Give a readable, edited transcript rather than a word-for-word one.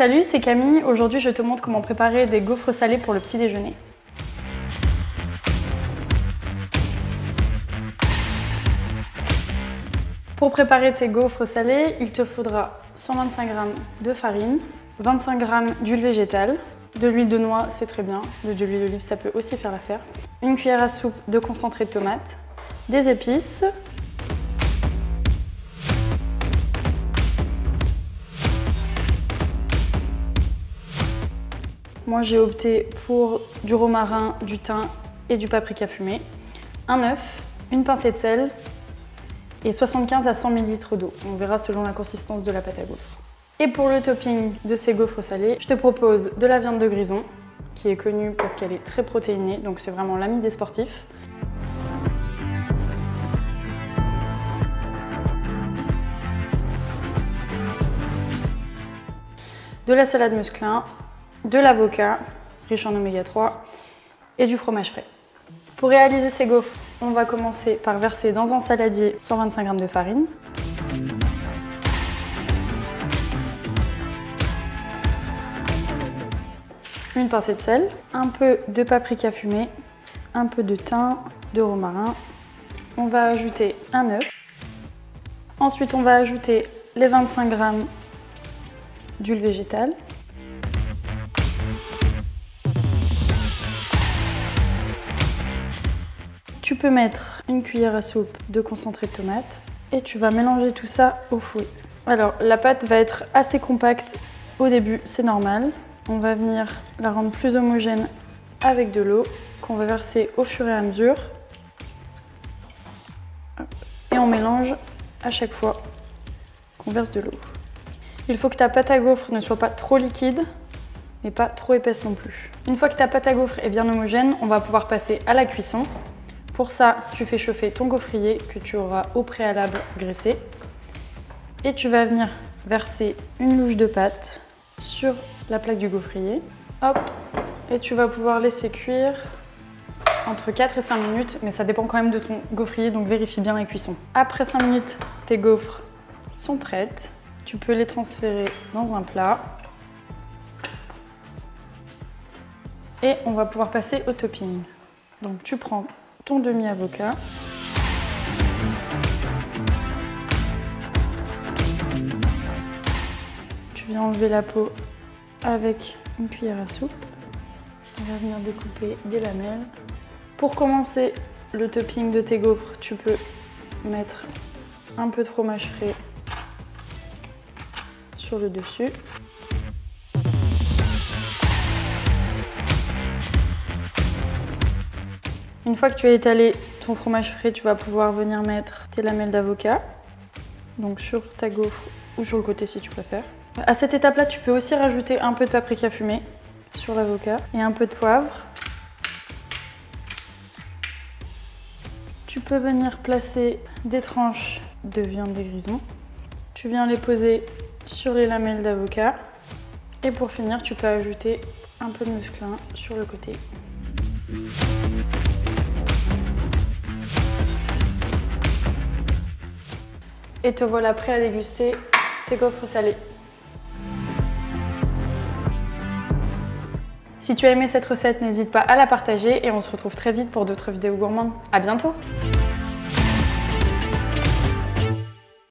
Salut, c'est Camille. Aujourd'hui, je te montre comment préparer des gaufres salées pour le petit déjeuner. Pour préparer tes gaufres salées, il te faudra 125 g de farine, 25 g d'huile végétale, de l'huile de noix, c'est très bien, de l'huile d'olive, ça peut aussi faire l'affaire, une cuillère à soupe de concentré de tomate, des épices, moi j'ai opté pour du romarin, du thym et du paprika fumé, un œuf, une pincée de sel et 75 à 100 ml d'eau. On verra selon la consistance de la pâte à gaufres. Et pour le topping de ces gaufres salées, je te propose de la viande de grison, qui est connue parce qu'elle est très protéinée, donc c'est vraiment l'ami des sportifs. De la salade musclin, de l'avocat, riche en oméga 3, et du fromage frais. Pour réaliser ces gaufres, on va commencer par verser dans un saladier 125 g de farine. Une pincée de sel, un peu de paprika fumé, un peu de thym, de romarin. On va ajouter un œuf. Ensuite, on va ajouter les 25 g d'huile végétale. Tu peux mettre une cuillère à soupe de concentré de tomate et tu vas mélanger tout ça au fouet. Alors, la pâte va être assez compacte au début, c'est normal. On va venir la rendre plus homogène avec de l'eau qu'on va verser au fur et à mesure. Et on mélange à chaque fois qu'on verse de l'eau. Il faut que ta pâte à gaufres ne soit pas trop liquide, mais pas trop épaisse non plus. Une fois que ta pâte à gaufres est bien homogène, on va pouvoir passer à la cuisson. Pour ça, tu fais chauffer ton gaufrier que tu auras au préalable graissé. Et tu vas venir verser une louche de pâte sur la plaque du gaufrier. Hop, et tu vas pouvoir laisser cuire entre 4 et 5 minutes, mais ça dépend quand même de ton gaufrier, donc vérifie bien la cuisson. Après 5 minutes, tes gaufres sont prêtes. Tu peux les transférer dans un plat. Et on va pouvoir passer au topping. Donc tu prends ton demi-avocat. Tu viens enlever la peau avec une cuillère à soupe. On va venir découper des lamelles. Pour commencer le topping de tes gaufres, tu peux mettre un peu de fromage frais sur le dessus. Une fois que tu as étalé ton fromage frais, tu vas pouvoir venir mettre tes lamelles d'avocat, donc sur ta gaufre ou sur le côté si tu préfères. À cette étape-là, tu peux aussi rajouter un peu de paprika fumé sur l'avocat et un peu de poivre. Tu peux venir placer des tranches de viande de grison. Tu viens les poser sur les lamelles d'avocat. Et pour finir, tu peux ajouter un peu de musclin sur le côté. Et te voilà prêt à déguster tes gaufres salées. Si tu as aimé cette recette, n'hésite pas à la partager et on se retrouve très vite pour d'autres vidéos gourmandes. À bientôt!